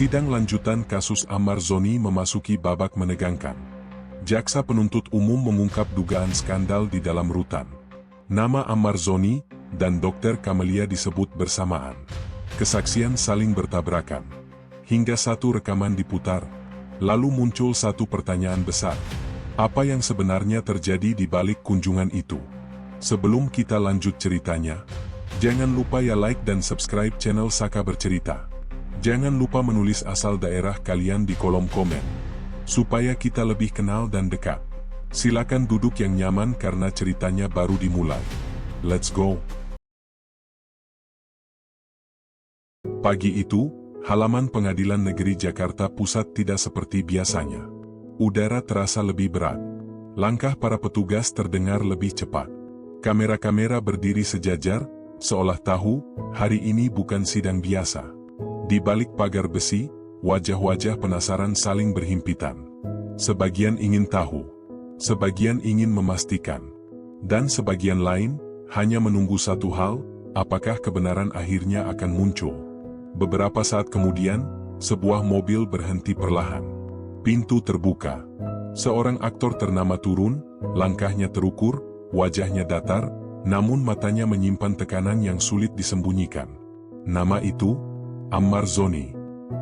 Sidang lanjutan kasus Ammar Zoni memasuki babak menegangkan. Jaksa penuntut umum mengungkap dugaan skandal di dalam rutan. Nama Ammar Zoni dan Dr. Kamelia disebut bersamaan. Kesaksian saling bertabrakan. Hingga satu rekaman diputar, lalu muncul satu pertanyaan besar. Apa yang sebenarnya terjadi di balik kunjungan itu? Sebelum kita lanjut ceritanya, jangan lupa ya like dan subscribe channel Saka Bercerita. Jangan lupa menulis asal daerah kalian di kolom komen, supaya kita lebih kenal dan dekat. Silakan duduk yang nyaman karena ceritanya baru dimulai. Let's go! Pagi itu, halaman Pengadilan Negeri Jakarta Pusat tidak seperti biasanya. Udara terasa lebih berat. Langkah para petugas terdengar lebih cepat. Kamera-kamera berdiri sejajar, seolah tahu, hari ini bukan sidang biasa. Di balik pagar besi, wajah-wajah penasaran saling berhimpitan. Sebagian ingin tahu, sebagian ingin memastikan, dan sebagian lain hanya menunggu satu hal, apakah kebenaran akhirnya akan muncul. Beberapa saat kemudian, sebuah mobil berhenti perlahan. Pintu terbuka. Seorang aktor ternama turun, langkahnya terukur, wajahnya datar, namun matanya menyimpan tekanan yang sulit disembunyikan. Nama itu, Ammar Zoni.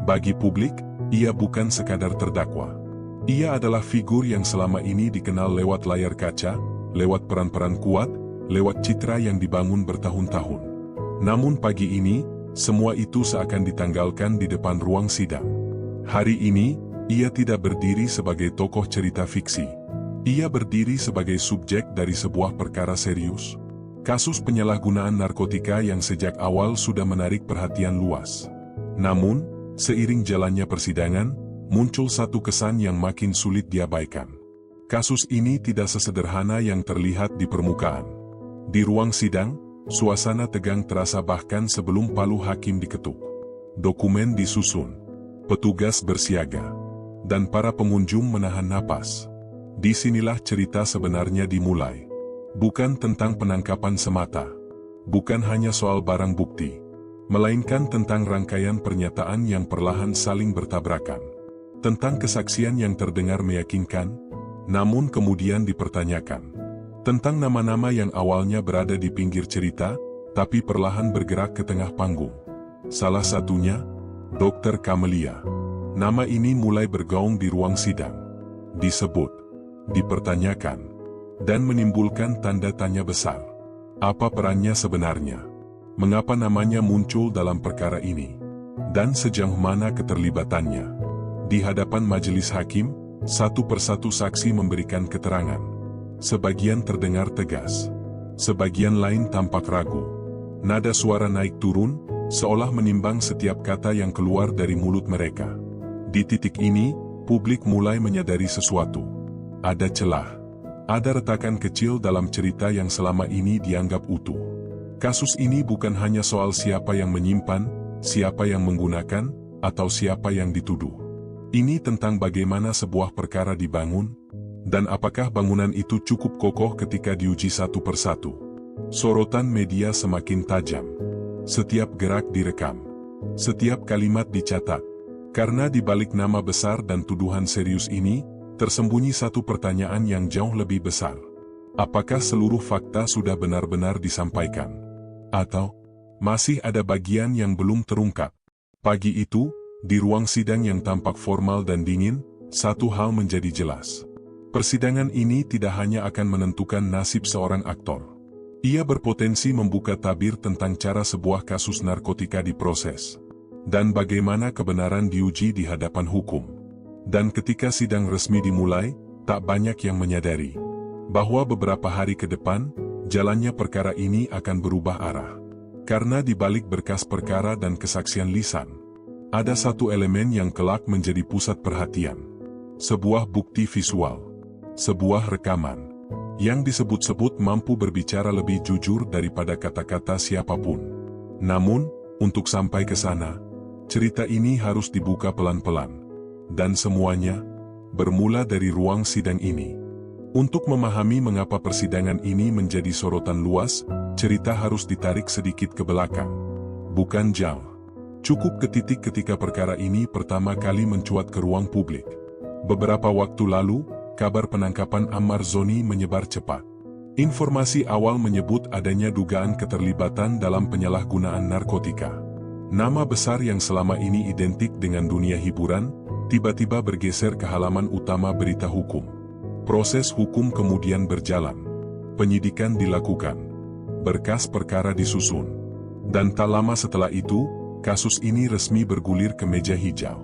Bagi publik, ia bukan sekadar terdakwa. Ia adalah figur yang selama ini dikenal lewat layar kaca, lewat peran-peran kuat, lewat citra yang dibangun bertahun-tahun. Namun pagi ini, semua itu seakan ditanggalkan di depan ruang sidang. Hari ini, ia tidak berdiri sebagai tokoh cerita fiksi. Ia berdiri sebagai subjek dari sebuah perkara serius. Kasus penyalahgunaan narkotika yang sejak awal sudah menarik perhatian luas. Namun, seiring jalannya persidangan, muncul satu kesan yang makin sulit diabaikan. Kasus ini tidak sesederhana yang terlihat di permukaan. Di ruang sidang, suasana tegang terasa bahkan sebelum palu hakim diketuk. Dokumen disusun, petugas bersiaga, dan para pengunjung menahan napas. Disinilah cerita sebenarnya dimulai. Bukan tentang penangkapan semata. Bukan hanya soal barang bukti. Melainkan tentang rangkaian pernyataan yang perlahan saling bertabrakan. Tentang kesaksian yang terdengar meyakinkan, namun kemudian dipertanyakan. Tentang nama-nama yang awalnya berada di pinggir cerita, tapi perlahan bergerak ke tengah panggung. Salah satunya, Dr. Kamelia. Nama ini mulai bergaung di ruang sidang. Disebut, dipertanyakan, dan menimbulkan tanda tanya besar. Apa perannya sebenarnya? Mengapa namanya muncul dalam perkara ini? Dan sejauh mana keterlibatannya? Di hadapan majelis hakim, satu persatu saksi memberikan keterangan. Sebagian terdengar tegas. Sebagian lain tampak ragu. Nada suara naik turun, seolah menimbang setiap kata yang keluar dari mulut mereka. Di titik ini, publik mulai menyadari sesuatu. Ada celah. Ada retakan kecil dalam cerita yang selama ini dianggap utuh. Kasus ini bukan hanya soal siapa yang menyimpan, siapa yang menggunakan, atau siapa yang dituduh. Ini tentang bagaimana sebuah perkara dibangun, dan apakah bangunan itu cukup kokoh ketika diuji satu persatu. Sorotan media semakin tajam. Setiap gerak direkam. Setiap kalimat dicatat. Karena di balik nama besar dan tuduhan serius ini, tersembunyi satu pertanyaan yang jauh lebih besar. Apakah seluruh fakta sudah benar-benar disampaikan? Atau, masih ada bagian yang belum terungkap? Pagi itu, di ruang sidang yang tampak formal dan dingin, satu hal menjadi jelas. Persidangan ini tidak hanya akan menentukan nasib seorang aktor. Ia berpotensi membuka tabir tentang cara sebuah kasus narkotika diproses. Dan bagaimana kebenaran diuji di hadapan hukum. Dan ketika sidang resmi dimulai, tak banyak yang menyadari bahwa beberapa hari ke depan, jalannya perkara ini akan berubah arah. Karena di balik berkas perkara dan kesaksian lisan, ada satu elemen yang kelak menjadi pusat perhatian. Sebuah bukti visual. Sebuah rekaman. Yang disebut-sebut mampu berbicara lebih jujur daripada kata-kata siapapun. Namun, untuk sampai ke sana, cerita ini harus dibuka pelan-pelan. Dan semuanya, bermula dari ruang sidang ini. Untuk memahami mengapa persidangan ini menjadi sorotan luas, cerita harus ditarik sedikit ke belakang. Bukan jauh. Cukup ketitik ketika perkara ini pertama kali mencuat ke ruang publik. Beberapa waktu lalu, kabar penangkapan Ammar Zoni menyebar cepat. Informasi awal menyebut adanya dugaan keterlibatan dalam penyalahgunaan narkotika. Nama besar yang selama ini identik dengan dunia hiburan, tiba-tiba bergeser ke halaman utama berita hukum. Proses hukum kemudian berjalan. Penyidikan dilakukan. Berkas perkara disusun. Dan tak lama setelah itu, kasus ini resmi bergulir ke meja hijau.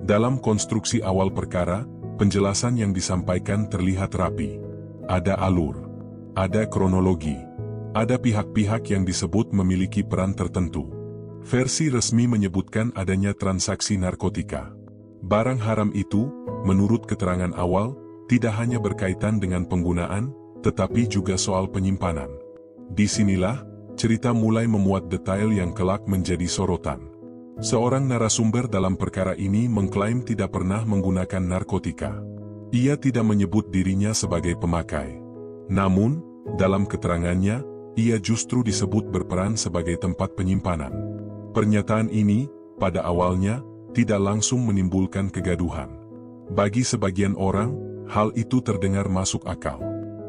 Dalam konstruksi awal perkara, penjelasan yang disampaikan terlihat rapi. Ada alur. Ada kronologi. Ada pihak-pihak yang disebut memiliki peran tertentu. Versi resmi menyebutkan adanya transaksi narkotika. Barang haram itu, menurut keterangan awal, tidak hanya berkaitan dengan penggunaan, tetapi juga soal penyimpanan. Disinilah, cerita mulai memuat detail yang kelak menjadi sorotan. Seorang narasumber dalam perkara ini mengklaim tidak pernah menggunakan narkotika. Ia tidak menyebut dirinya sebagai pemakai. Namun, dalam keterangannya, ia justru disebut berperan sebagai tempat penyimpanan. Pernyataan ini, pada awalnya, tidak langsung menimbulkan kegaduhan. Bagi sebagian orang, hal itu terdengar masuk akal.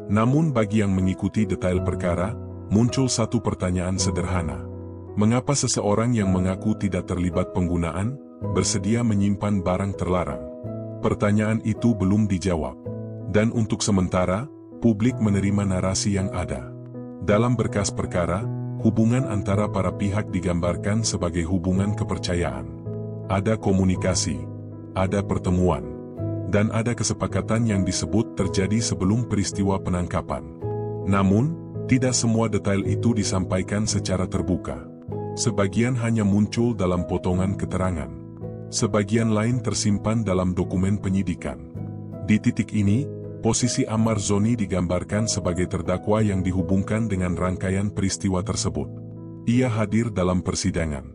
Namun bagi yang mengikuti detail perkara, muncul satu pertanyaan sederhana. Mengapa seseorang yang mengaku tidak terlibat penggunaan, bersedia menyimpan barang terlarang? Pertanyaan itu belum dijawab. Dan untuk sementara, publik menerima narasi yang ada. Dalam berkas perkara, hubungan antara para pihak digambarkan sebagai hubungan kepercayaan. Ada komunikasi, ada pertemuan, dan ada kesepakatan yang disebut terjadi sebelum peristiwa penangkapan. Namun, tidak semua detail itu disampaikan secara terbuka. Sebagian hanya muncul dalam potongan keterangan. Sebagian lain tersimpan dalam dokumen penyidikan. Di titik ini, posisi Ammar Zoni digambarkan sebagai terdakwa yang dihubungkan dengan rangkaian peristiwa tersebut. Ia hadir dalam persidangan,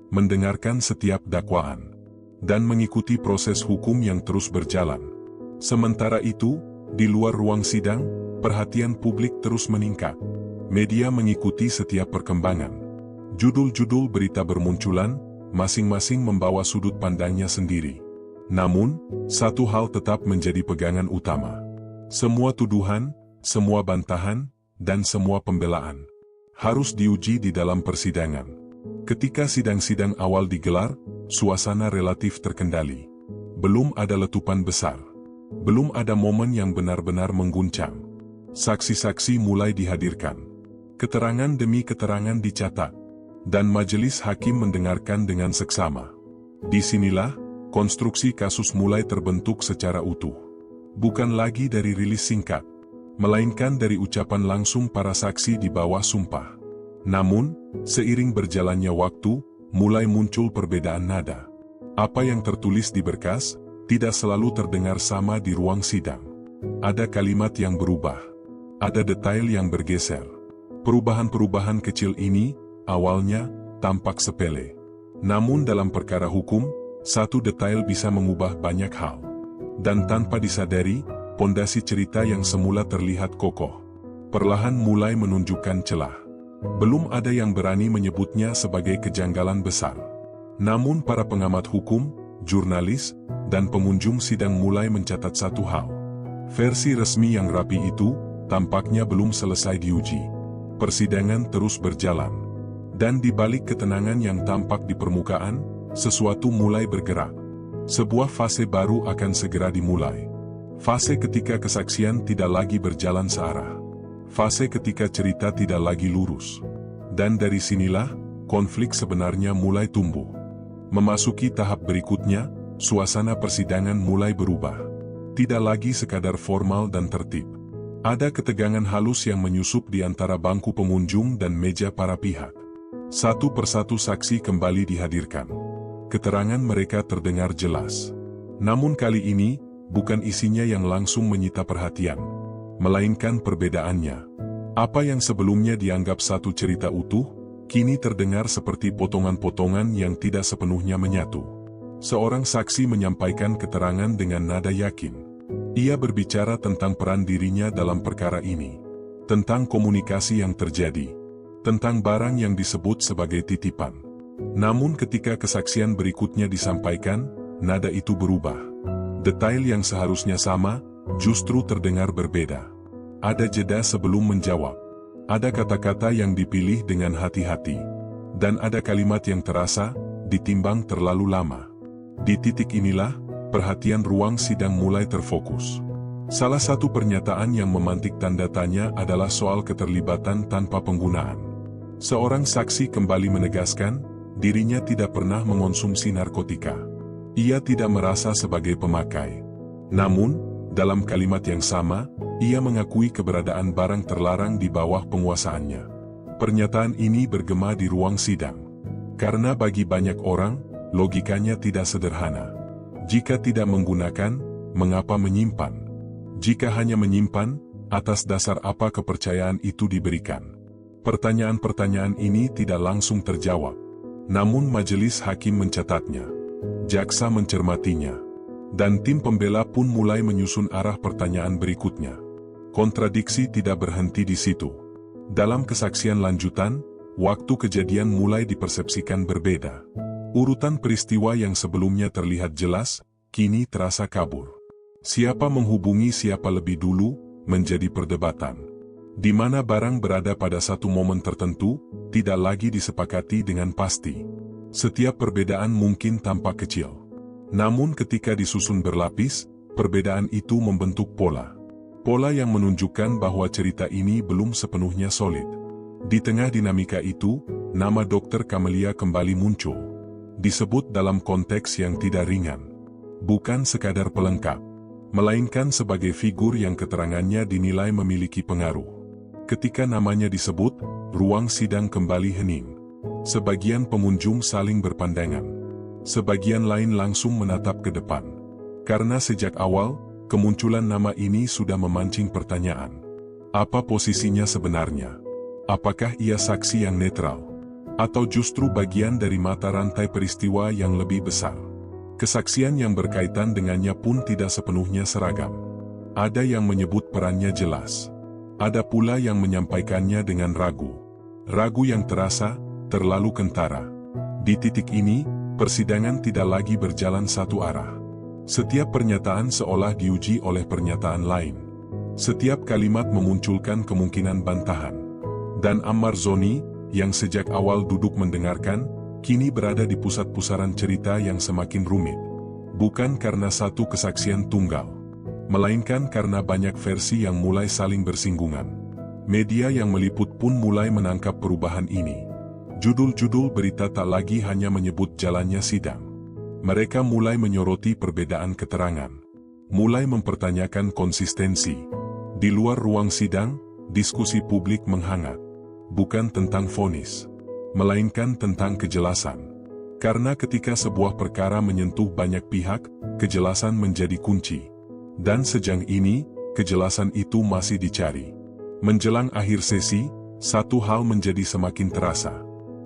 mendengarkan setiap dakwaan, dan mengikuti proses hukum yang terus berjalan. Sementara itu, di luar ruang sidang, perhatian publik terus meningkat. Media mengikuti setiap perkembangan. Judul-judul berita bermunculan, masing-masing membawa sudut pandangnya sendiri. Namun, satu hal tetap menjadi pegangan utama. Semua tuduhan, semua bantahan, dan semua pembelaan harus diuji di dalam persidangan. Ketika sidang-sidang awal digelar, suasana relatif terkendali. Belum ada letupan besar. Belum ada momen yang benar-benar mengguncang. Saksi-saksi mulai dihadirkan. Keterangan demi keterangan dicatat. Dan majelis hakim mendengarkan dengan seksama. Disinilah, konstruksi kasus mulai terbentuk secara utuh. Bukan lagi dari rilis singkat, melainkan dari ucapan langsung para saksi di bawah sumpah. Namun, seiring berjalannya waktu, mulai muncul perbedaan nada. Apa yang tertulis di berkas, tidak selalu terdengar sama di ruang sidang. Ada kalimat yang berubah. Ada detail yang bergeser. Perubahan-perubahan kecil ini, awalnya, tampak sepele. Namun dalam perkara hukum, satu detail bisa mengubah banyak hal. Dan tanpa disadari, pondasi cerita yang semula terlihat kokoh, perlahan mulai menunjukkan celah. Belum ada yang berani menyebutnya sebagai kejanggalan besar. Namun para pengamat hukum, jurnalis, dan pengunjung sidang mulai mencatat satu hal. Versi resmi yang rapi itu, tampaknya belum selesai diuji. Persidangan terus berjalan. Dan di balik ketenangan yang tampak di permukaan, sesuatu mulai bergerak. Sebuah fase baru akan segera dimulai. Fase ketika kesaksian tidak lagi berjalan searah. Fase ketika cerita tidak lagi lurus. Dan dari sinilah, konflik sebenarnya mulai tumbuh. Memasuki tahap berikutnya, suasana persidangan mulai berubah. Tidak lagi sekadar formal dan tertib. Ada ketegangan halus yang menyusup di antara bangku pengunjung dan meja para pihak. Satu persatu saksi kembali dihadirkan. Keterangan mereka terdengar jelas. Namun kali ini, bukan isinya yang langsung menyita perhatian, melainkan perbedaannya. Apa yang sebelumnya dianggap satu cerita utuh, kini terdengar seperti potongan-potongan yang tidak sepenuhnya menyatu. Seorang saksi menyampaikan keterangan dengan nada yakin. Ia berbicara tentang peran dirinya dalam perkara ini, tentang komunikasi yang terjadi, tentang barang yang disebut sebagai titipan. Namun ketika kesaksian berikutnya disampaikan, nada itu berubah. Detail yang seharusnya sama, justru terdengar berbeda. Ada jeda sebelum menjawab. Ada kata-kata yang dipilih dengan hati-hati. Dan ada kalimat yang terasa, ditimbang terlalu lama. Di titik inilah, perhatian ruang sidang mulai terfokus. Salah satu pernyataan yang memantik tanda tanya adalah soal keterlibatan tanpa penggunaan. Seorang saksi kembali menegaskan, dirinya tidak pernah mengonsumsi narkotika. Ia tidak merasa sebagai pemakai. Namun, dalam kalimat yang sama, ia mengakui keberadaan barang terlarang di bawah penguasaannya. Pernyataan ini bergema di ruang sidang. Karena bagi banyak orang, logikanya tidak sederhana. Jika tidak menggunakan, mengapa menyimpan? Jika hanya menyimpan, atas dasar apa kepercayaan itu diberikan? Pertanyaan-pertanyaan ini tidak langsung terjawab. Namun majelis hakim mencatatnya. Jaksa mencermatinya. Dan tim pembela pun mulai menyusun arah pertanyaan berikutnya. Kontradiksi tidak berhenti di situ. Dalam kesaksian lanjutan, waktu kejadian mulai dipersepsikan berbeda. Urutan peristiwa yang sebelumnya terlihat jelas, kini terasa kabur. Siapa menghubungi siapa lebih dulu, menjadi perdebatan. Di mana barang berada pada satu momen tertentu, tidak lagi disepakati dengan pasti. Setiap perbedaan mungkin tampak kecil. Namun ketika disusun berlapis, perbedaan itu membentuk pola. Pola yang menunjukkan bahwa cerita ini belum sepenuhnya solid. Di tengah dinamika itu, nama Dr. Camelia kembali muncul. Disebut dalam konteks yang tidak ringan. Bukan sekadar pelengkap, melainkan sebagai figur yang keterangannya dinilai memiliki pengaruh. Ketika namanya disebut, ruang sidang kembali hening. Sebagian pengunjung saling berpandangan. Sebagian lain langsung menatap ke depan. Karena sejak awal, kemunculan nama ini sudah memancing pertanyaan. Apa posisinya sebenarnya? Apakah ia saksi yang netral? Atau justru bagian dari mata rantai peristiwa yang lebih besar? Kesaksian yang berkaitan dengannya pun tidak sepenuhnya seragam. Ada yang menyebut perannya jelas. Ada pula yang menyampaikannya dengan ragu. Ragu yang terasa, terlalu kentara. Di titik ini, persidangan tidak lagi berjalan satu arah. Setiap pernyataan seolah diuji oleh pernyataan lain. Setiap kalimat memunculkan kemungkinan bantahan. Dan Ammar Zoni, yang sejak awal duduk mendengarkan, kini berada di pusat pusaran cerita yang semakin rumit. Bukan karena satu kesaksian tunggal, melainkan karena banyak versi yang mulai saling bersinggungan. Media yang meliput pun mulai menangkap perubahan ini. Judul-judul berita tak lagi hanya menyebut jalannya sidang. Mereka mulai menyoroti perbedaan keterangan. Mulai mempertanyakan konsistensi. Di luar ruang sidang, diskusi publik menghangat. Bukan tentang vonis, melainkan tentang kejelasan. Karena ketika sebuah perkara menyentuh banyak pihak, kejelasan menjadi kunci. Dan sejauh ini, kejelasan itu masih dicari. Menjelang akhir sesi, satu hal menjadi semakin terasa.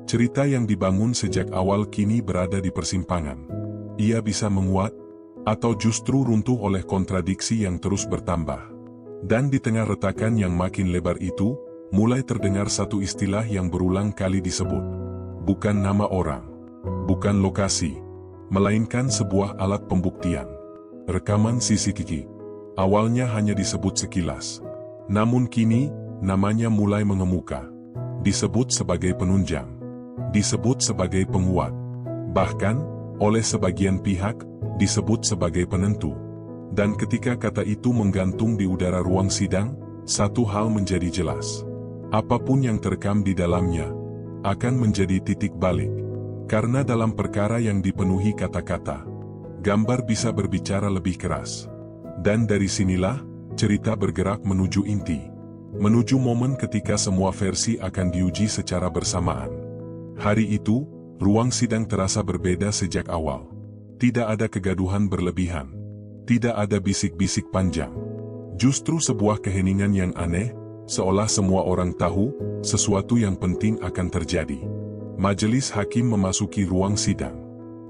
Cerita yang dibangun sejak awal kini berada di persimpangan. Ia bisa menguat, atau justru runtuh oleh kontradiksi yang terus bertambah. Dan di tengah retakan yang makin lebar itu, mulai terdengar satu istilah yang berulang kali disebut. Bukan nama orang, bukan lokasi, melainkan sebuah alat pembuktian. Rekaman CCTV. Awalnya hanya disebut sekilas. Namun kini, namanya mulai mengemuka. Disebut sebagai penunjang. Disebut sebagai penguat. Bahkan, oleh sebagian pihak, disebut sebagai penentu. Dan ketika kata itu menggantung di udara ruang sidang, satu hal menjadi jelas. Apapun yang terekam di dalamnya, akan menjadi titik balik. Karena dalam perkara yang dipenuhi kata-kata, gambar bisa berbicara lebih keras. Dan dari sinilah, cerita bergerak menuju inti. Menuju momen ketika semua versi akan diuji secara bersamaan. Hari itu, ruang sidang terasa berbeda sejak awal. Tidak ada kegaduhan berlebihan. Tidak ada bisik-bisik panjang. Justru sebuah keheningan yang aneh, seolah semua orang tahu, sesuatu yang penting akan terjadi. Majelis hakim memasuki ruang sidang.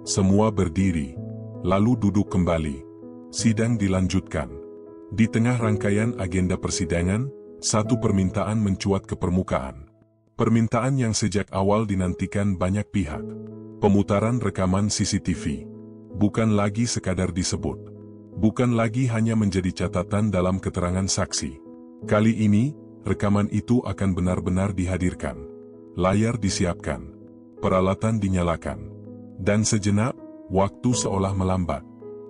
Semua berdiri, lalu duduk kembali. Sidang dilanjutkan. Di tengah rangkaian agenda persidangan, satu permintaan mencuat ke permukaan. Permintaan yang sejak awal dinantikan banyak pihak. Pemutaran rekaman CCTV. Bukan lagi sekadar disebut. Bukan lagi hanya menjadi catatan dalam keterangan saksi. Kali ini, rekaman itu akan benar-benar dihadirkan. Layar disiapkan. Peralatan dinyalakan. Dan sejenak, waktu seolah melambat.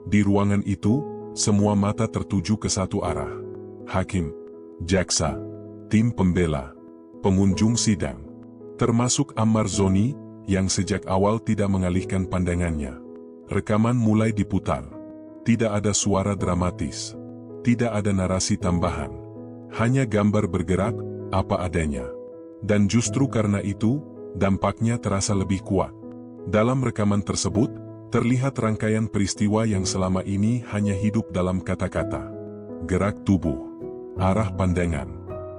Di ruangan itu, semua mata tertuju ke satu arah. Hakim, jaksa, tim pembela, pengunjung sidang, termasuk Ammar Zoni, yang sejak awal tidak mengalihkan pandangannya. Rekaman mulai diputar. Tidak ada suara dramatis. Tidak ada narasi tambahan. Hanya gambar bergerak, apa adanya. Dan justru karena itu, dampaknya terasa lebih kuat. Dalam rekaman tersebut, terlihat rangkaian peristiwa yang selama ini hanya hidup dalam kata-kata. Gerak tubuh, arah pandangan,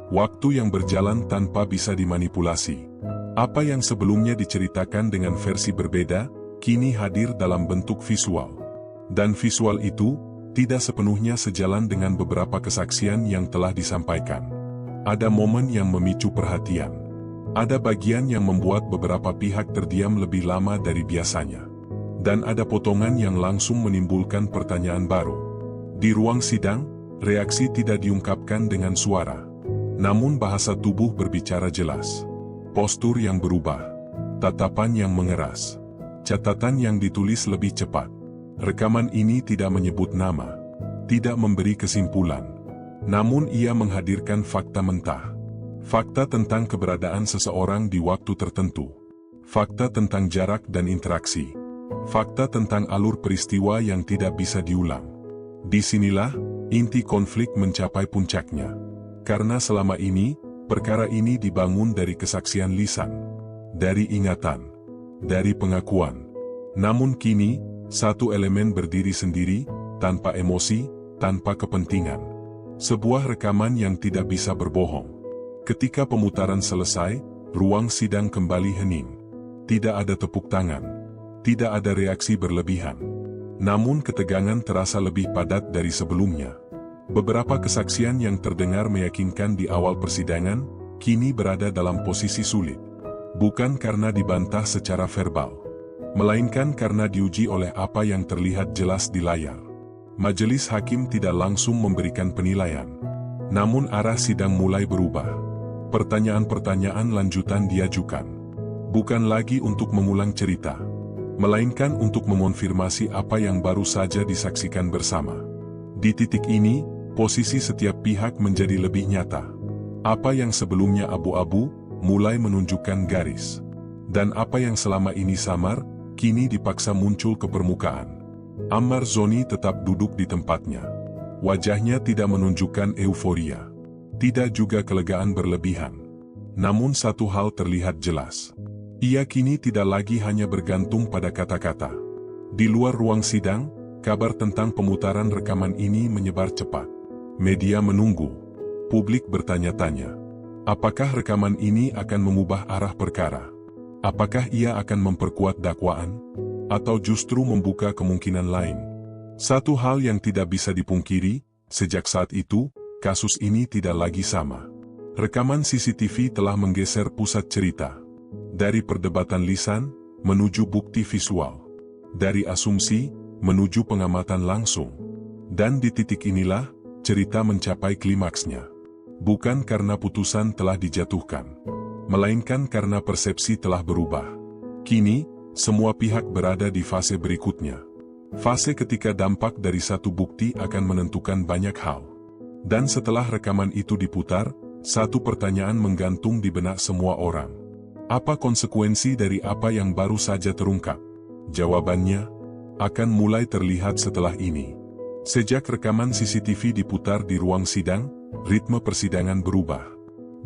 waktu yang berjalan tanpa bisa dimanipulasi. Apa yang sebelumnya diceritakan dengan versi berbeda, kini hadir dalam bentuk visual. Dan visual itu, tidak sepenuhnya sejalan dengan beberapa kesaksian yang telah disampaikan. Ada momen yang memicu perhatian. Ada bagian yang membuat beberapa pihak terdiam lebih lama dari biasanya. Dan ada potongan yang langsung menimbulkan pertanyaan baru. Di ruang sidang, reaksi tidak diungkapkan dengan suara. Namun bahasa tubuh berbicara jelas. Postur yang berubah. Tatapan yang mengeras. Catatan yang ditulis lebih cepat. Rekaman ini tidak menyebut nama. Tidak memberi kesimpulan. Namun ia menghadirkan fakta mentah. Fakta tentang keberadaan seseorang di waktu tertentu. Fakta tentang jarak dan interaksi. Fakta tentang alur peristiwa yang tidak bisa diulang. Disinilah, inti konflik mencapai puncaknya. Karena selama ini, perkara ini dibangun dari kesaksian lisan. Dari ingatan. Dari pengakuan. Namun kini, satu elemen berdiri sendiri, tanpa emosi, tanpa kepentingan. Sebuah rekaman yang tidak bisa berbohong. Ketika pemutaran selesai, ruang sidang kembali hening. Tidak ada tepuk tangan. Tidak ada reaksi berlebihan. Namun ketegangan terasa lebih padat dari sebelumnya. Beberapa kesaksian yang terdengar meyakinkan di awal persidangan, kini berada dalam posisi sulit. Bukan karena dibantah secara verbal, melainkan karena diuji oleh apa yang terlihat jelas di layar. Majelis hakim tidak langsung memberikan penilaian. Namun arah sidang mulai berubah. Pertanyaan-pertanyaan lanjutan diajukan. Bukan lagi untuk mengulang cerita, melainkan untuk mengonfirmasi apa yang baru saja disaksikan bersama. Di titik ini, posisi setiap pihak menjadi lebih nyata. Apa yang sebelumnya abu-abu, mulai menunjukkan garis. Dan apa yang selama ini samar, kini dipaksa muncul ke permukaan. Ammar Zoni tetap duduk di tempatnya. Wajahnya tidak menunjukkan euforia. Tidak juga kelegaan berlebihan. Namun satu hal terlihat jelas. Ia kini tidak lagi hanya bergantung pada kata-kata. Di luar ruang sidang, kabar tentang pemutaran rekaman ini menyebar cepat. Media menunggu. Publik bertanya-tanya. Apakah rekaman ini akan mengubah arah perkara? Apakah ia akan memperkuat dakwaan? Atau justru membuka kemungkinan lain? Satu hal yang tidak bisa dipungkiri, sejak saat itu, kasus ini tidak lagi sama. Rekaman CCTV telah menggeser pusat cerita. Dari perdebatan lisan, menuju bukti visual. Dari asumsi, menuju pengamatan langsung. Dan di titik inilah, cerita mencapai klimaksnya. Bukan karena putusan telah dijatuhkan, melainkan karena persepsi telah berubah. Kini, semua pihak berada di fase berikutnya. Fase ketika dampak dari satu bukti akan menentukan banyak hal. Dan setelah rekaman itu diputar, satu pertanyaan menggantung di benak semua orang. Apa konsekuensi dari apa yang baru saja terungkap? Jawabannya akan mulai terlihat setelah ini. Sejak rekaman CCTV diputar di ruang sidang, ritme persidangan berubah.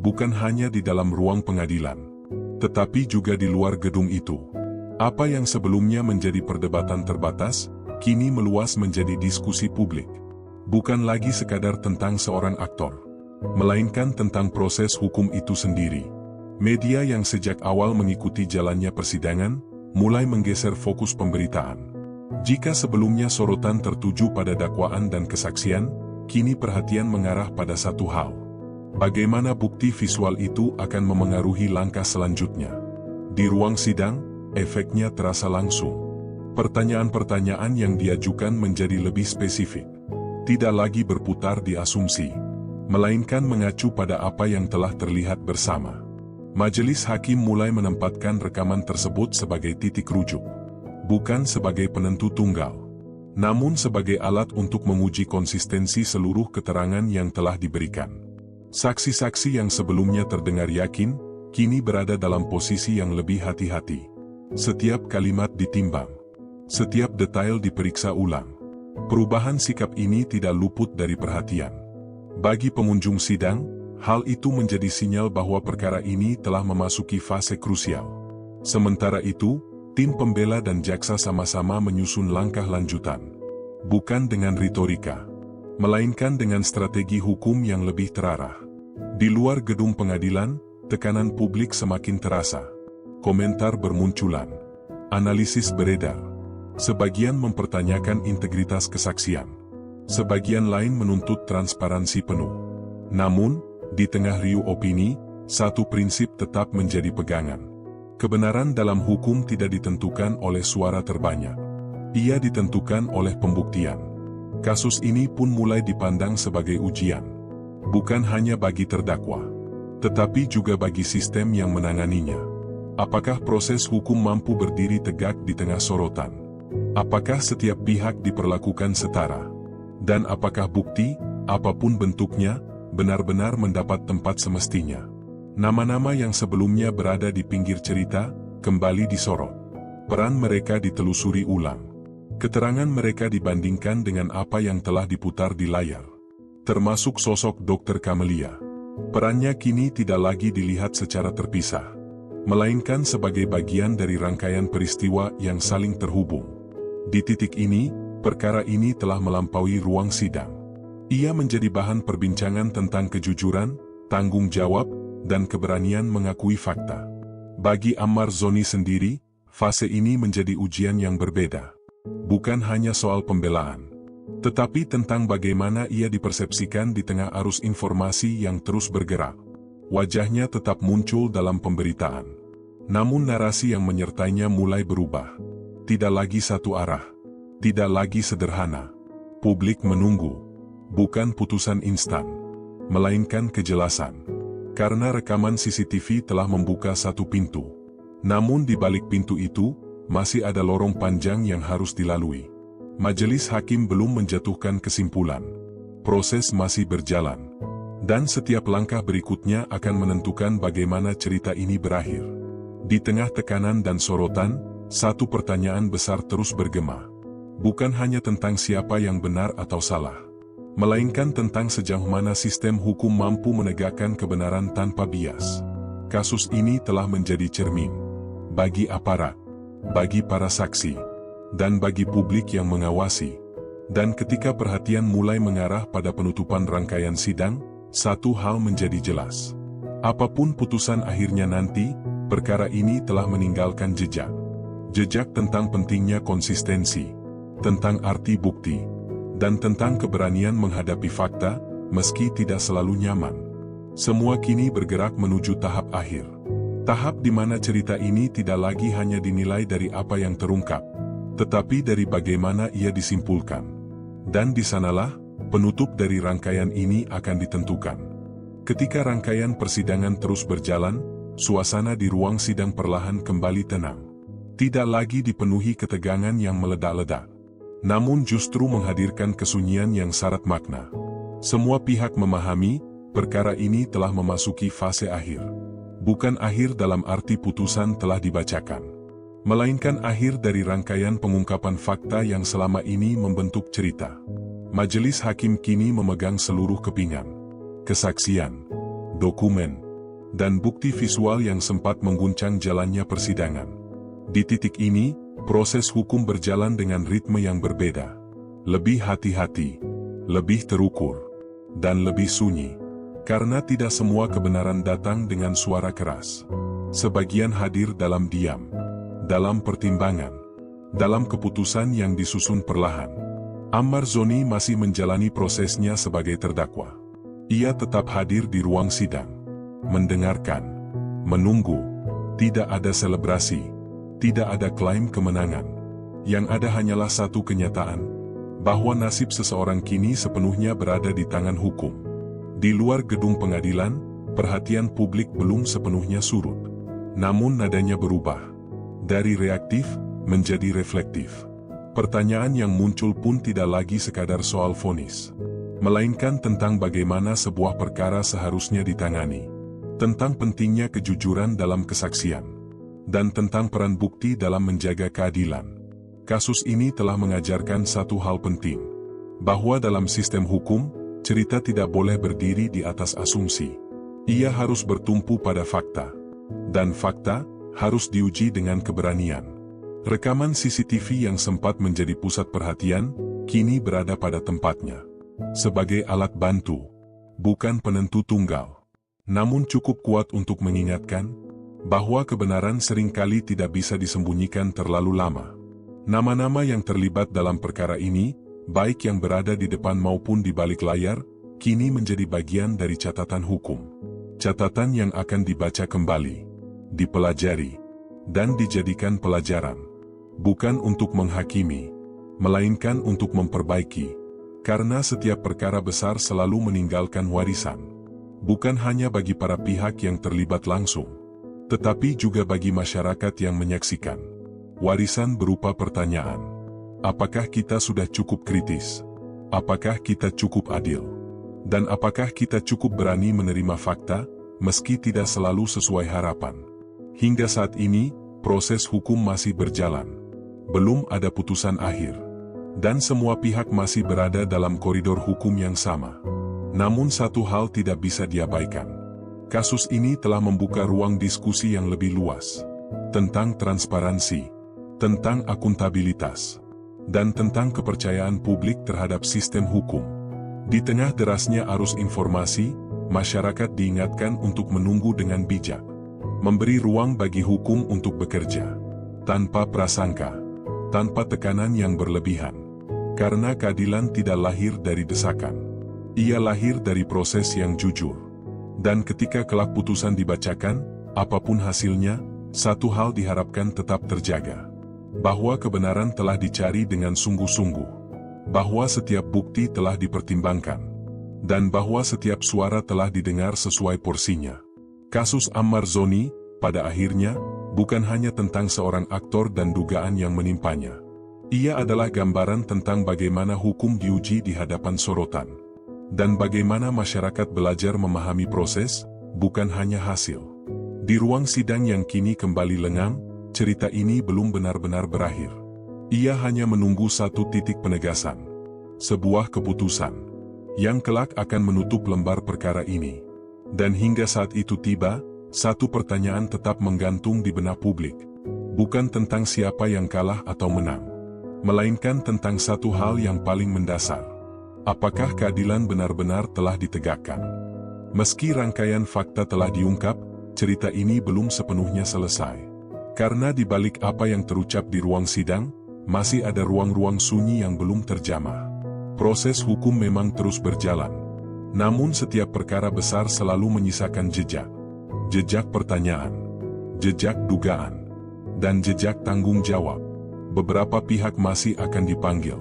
Bukan hanya di dalam ruang pengadilan, tetapi juga di luar gedung itu. Apa yang sebelumnya menjadi perdebatan terbatas, kini meluas menjadi diskusi publik. Bukan lagi sekadar tentang seorang aktor, melainkan tentang proses hukum itu sendiri. Media yang sejak awal mengikuti jalannya persidangan, mulai menggeser fokus pemberitaan. Jika sebelumnya sorotan tertuju pada dakwaan dan kesaksian, kini perhatian mengarah pada satu hal. Bagaimana bukti visual itu akan memengaruhi langkah selanjutnya. Di ruang sidang, efeknya terasa langsung. Pertanyaan-pertanyaan yang diajukan menjadi lebih spesifik. Tidak lagi berputar di asumsi, melainkan mengacu pada apa yang telah terlihat bersama. Majelis hakim mulai menempatkan rekaman tersebut sebagai titik rujuk, bukan sebagai penentu tunggal, namun sebagai alat untuk menguji konsistensi seluruh keterangan yang telah diberikan. Saksi-saksi yang sebelumnya terdengar yakin, kini berada dalam posisi yang lebih hati-hati. Setiap kalimat ditimbang, setiap detail diperiksa ulang. Perubahan sikap ini tidak luput dari perhatian. Bagi pengunjung sidang, hal itu menjadi sinyal bahwa perkara ini telah memasuki fase krusial. Sementara itu, tim pembela dan jaksa sama-sama menyusun langkah lanjutan. Bukan dengan retorika, melainkan dengan strategi hukum yang lebih terarah. Di luar gedung pengadilan, tekanan publik semakin terasa. Komentar bermunculan. Analisis beredar. Sebagian mempertanyakan integritas kesaksian. Sebagian lain menuntut transparansi penuh. Namun, di tengah riuh opini, satu prinsip tetap menjadi pegangan. Kebenaran dalam hukum tidak ditentukan oleh suara terbanyak. Ia ditentukan oleh pembuktian. Kasus ini pun mulai dipandang sebagai ujian. Bukan hanya bagi terdakwa, tetapi juga bagi sistem yang menanganinya. Apakah proses hukum mampu berdiri tegak di tengah sorotan? Apakah setiap pihak diperlakukan setara? Dan apakah bukti, apapun bentuknya, benar-benar mendapat tempat semestinya? Nama-nama yang sebelumnya berada di pinggir cerita, kembali disorot. Peran mereka ditelusuri ulang. Keterangan mereka dibandingkan dengan apa yang telah diputar di layar. Termasuk sosok Dr. Camelia. Perannya kini tidak lagi dilihat secara terpisah, melainkan sebagai bagian dari rangkaian peristiwa yang saling terhubung. Di titik ini, perkara ini telah melampaui ruang sidang. Ia menjadi bahan perbincangan tentang kejujuran, tanggung jawab, dan keberanian mengakui fakta. Bagi Ammar Zoni sendiri, fase ini menjadi ujian yang berbeda. Bukan hanya soal pembelaan, tetapi tentang bagaimana ia dipersepsikan di tengah arus informasi yang terus bergerak. Wajahnya tetap muncul dalam pemberitaan, namun narasi yang menyertainya mulai berubah. Tidak lagi satu arah, tidak lagi sederhana. Publik menunggu, bukan putusan instan, melainkan kejelasan. Karena rekaman CCTV telah membuka satu pintu. Namun di balik pintu itu, masih ada lorong panjang yang harus dilalui. Majelis hakim belum menjatuhkan kesimpulan. Proses masih berjalan. Dan setiap langkah berikutnya akan menentukan bagaimana cerita ini berakhir. Di tengah tekanan dan sorotan, satu pertanyaan besar terus bergema. Bukan hanya tentang siapa yang benar atau salah, melainkan tentang sejauh mana sistem hukum mampu menegakkan kebenaran tanpa bias. Kasus ini telah menjadi cermin bagi aparat, bagi para saksi, dan bagi publik yang mengawasi. Dan ketika perhatian mulai mengarah pada penutupan rangkaian sidang, satu hal menjadi jelas. Apapun putusan akhirnya nanti, perkara ini telah meninggalkan jejak. Jejak tentang pentingnya konsistensi, tentang arti bukti, dan tentang keberanian menghadapi fakta, meski tidak selalu nyaman. Semua kini bergerak menuju tahap akhir. Tahap di mana cerita ini tidak lagi hanya dinilai dari apa yang terungkap, tetapi dari bagaimana ia disimpulkan. Dan di sanalah, penutup dari rangkaian ini akan ditentukan. Ketika rangkaian persidangan terus berjalan, suasana di ruang sidang perlahan kembali tenang. Tidak lagi dipenuhi ketegangan yang meledak-ledak, namun justru menghadirkan kesunyian yang syarat makna. Semua pihak memahami, perkara ini telah memasuki fase akhir. Bukan akhir dalam arti putusan telah dibacakan, melainkan akhir dari rangkaian pengungkapan fakta yang selama ini membentuk cerita. Majelis hakim kini memegang seluruh kepingan, kesaksian, dokumen, dan bukti visual yang sempat mengguncang jalannya persidangan. Di titik ini, proses hukum berjalan dengan ritme yang berbeda. Lebih hati-hati, lebih terukur, dan lebih sunyi. Karena tidak semua kebenaran datang dengan suara keras. Sebagian hadir dalam diam, dalam pertimbangan, dalam keputusan yang disusun perlahan. Ammar Zoni masih menjalani prosesnya sebagai terdakwa. Ia tetap hadir di ruang sidang, mendengarkan, menunggu. Tidak ada selebrasi, tidak ada klaim kemenangan. Yang ada hanyalah satu kenyataan, bahwa nasib seseorang kini sepenuhnya berada di tangan hukum. Di luar gedung pengadilan, perhatian publik belum sepenuhnya surut. Namun nadanya berubah. Dari reaktif, menjadi reflektif. Pertanyaan yang muncul pun tidak lagi sekadar soal vonis, melainkan tentang bagaimana sebuah perkara seharusnya ditangani, tentang pentingnya kejujuran dalam kesaksian, dan tentang peran bukti dalam menjaga keadilan. Kasus ini telah mengajarkan satu hal penting, bahwa dalam sistem hukum, cerita tidak boleh berdiri di atas asumsi. Ia harus bertumpu pada fakta, dan fakta harus diuji dengan keberanian. Rekaman CCTV yang sempat menjadi pusat perhatian, kini berada pada tempatnya. Sebagai alat bantu, bukan penentu tunggal. Namun cukup kuat untuk mengingatkan, bahwa kebenaran seringkali tidak bisa disembunyikan terlalu lama. Nama-nama yang terlibat dalam perkara ini, baik yang berada di depan maupun di balik layar, kini menjadi bagian dari catatan hukum. Catatan yang akan dibaca kembali, dipelajari, dan dijadikan pelajaran. Bukan untuk menghakimi, melainkan untuk memperbaiki. Karena setiap perkara besar selalu meninggalkan warisan. Bukan hanya bagi para pihak yang terlibat langsung, tetapi juga bagi masyarakat yang menyaksikan. Warisan berupa pertanyaan. Apakah kita sudah cukup kritis? Apakah kita cukup adil? Dan apakah kita cukup berani menerima fakta, meski tidak selalu sesuai harapan? Hingga saat ini, proses hukum masih berjalan. Belum ada putusan akhir. Dan semua pihak masih berada dalam koridor hukum yang sama. Namun satu hal tidak bisa diabaikan. Kasus ini telah membuka ruang diskusi yang lebih luas. Tentang transparansi, tentang akuntabilitas, dan tentang kepercayaan publik terhadap sistem hukum. Di tengah derasnya arus informasi, masyarakat diingatkan untuk menunggu dengan bijak. Memberi ruang bagi hukum untuk bekerja. Tanpa prasangka, tanpa tekanan yang berlebihan. Karena keadilan tidak lahir dari desakan. Ia lahir dari proses yang jujur. Dan ketika kelak putusan dibacakan, apapun hasilnya, satu hal diharapkan tetap terjaga. Bahwa kebenaran telah dicari dengan sungguh-sungguh. Bahwa setiap bukti telah dipertimbangkan. Dan bahwa setiap suara telah didengar sesuai porsinya. Kasus Ammar Zoni, pada akhirnya, bukan hanya tentang seorang aktor dan dugaan yang menimpanya. Ia adalah gambaran tentang bagaimana hukum diuji di hadapan sorotan. Dan bagaimana masyarakat belajar memahami proses, bukan hanya hasil. Di ruang sidang yang kini kembali lengang, cerita ini belum benar-benar berakhir. Ia hanya menunggu satu titik penegasan. Sebuah keputusan, yang kelak akan menutup lembar perkara ini. Dan hingga saat itu tiba, satu pertanyaan tetap menggantung di benak publik. Bukan tentang siapa yang kalah atau menang, melainkan tentang satu hal yang paling mendasar. Apakah keadilan benar-benar telah ditegakkan? Meski rangkaian fakta telah diungkap, cerita ini belum sepenuhnya selesai. Karena di balik apa yang terucap di ruang sidang, masih ada ruang-ruang sunyi yang belum terjamah. Proses hukum memang terus berjalan. Namun setiap perkara besar selalu menyisakan jejak. Jejak pertanyaan, jejak dugaan, dan jejak tanggung jawab. Beberapa pihak masih akan dipanggil.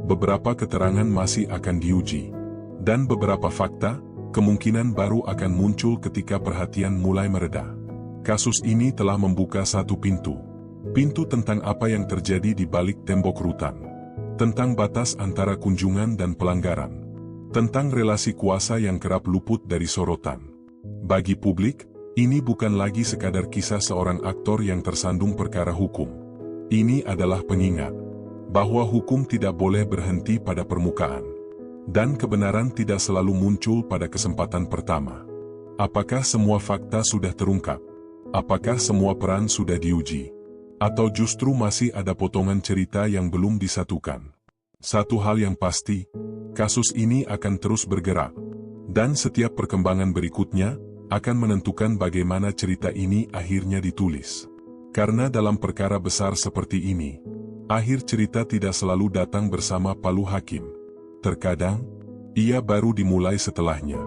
Beberapa keterangan masih akan diuji. Dan beberapa fakta, kemungkinan baru akan muncul ketika perhatian mulai mereda. Kasus ini telah membuka satu pintu. Pintu tentang apa yang terjadi di balik tembok rutan. Tentang batas antara kunjungan dan pelanggaran. Tentang relasi kuasa yang kerap luput dari sorotan. Bagi publik, ini bukan lagi sekadar kisah seorang aktor yang tersandung perkara hukum. Ini adalah pengingat bahwa hukum tidak boleh berhenti pada permukaan. Dan kebenaran tidak selalu muncul pada kesempatan pertama. Apakah semua fakta sudah terungkap? Apakah semua peran sudah diuji? Atau justru masih ada potongan cerita yang belum disatukan? Satu hal yang pasti, kasus ini akan terus bergerak. Dan setiap perkembangan berikutnya akan menentukan bagaimana cerita ini akhirnya ditulis. Karena dalam perkara besar seperti ini, akhir cerita tidak selalu datang bersama palu hakim. Terkadang, ia baru dimulai setelahnya.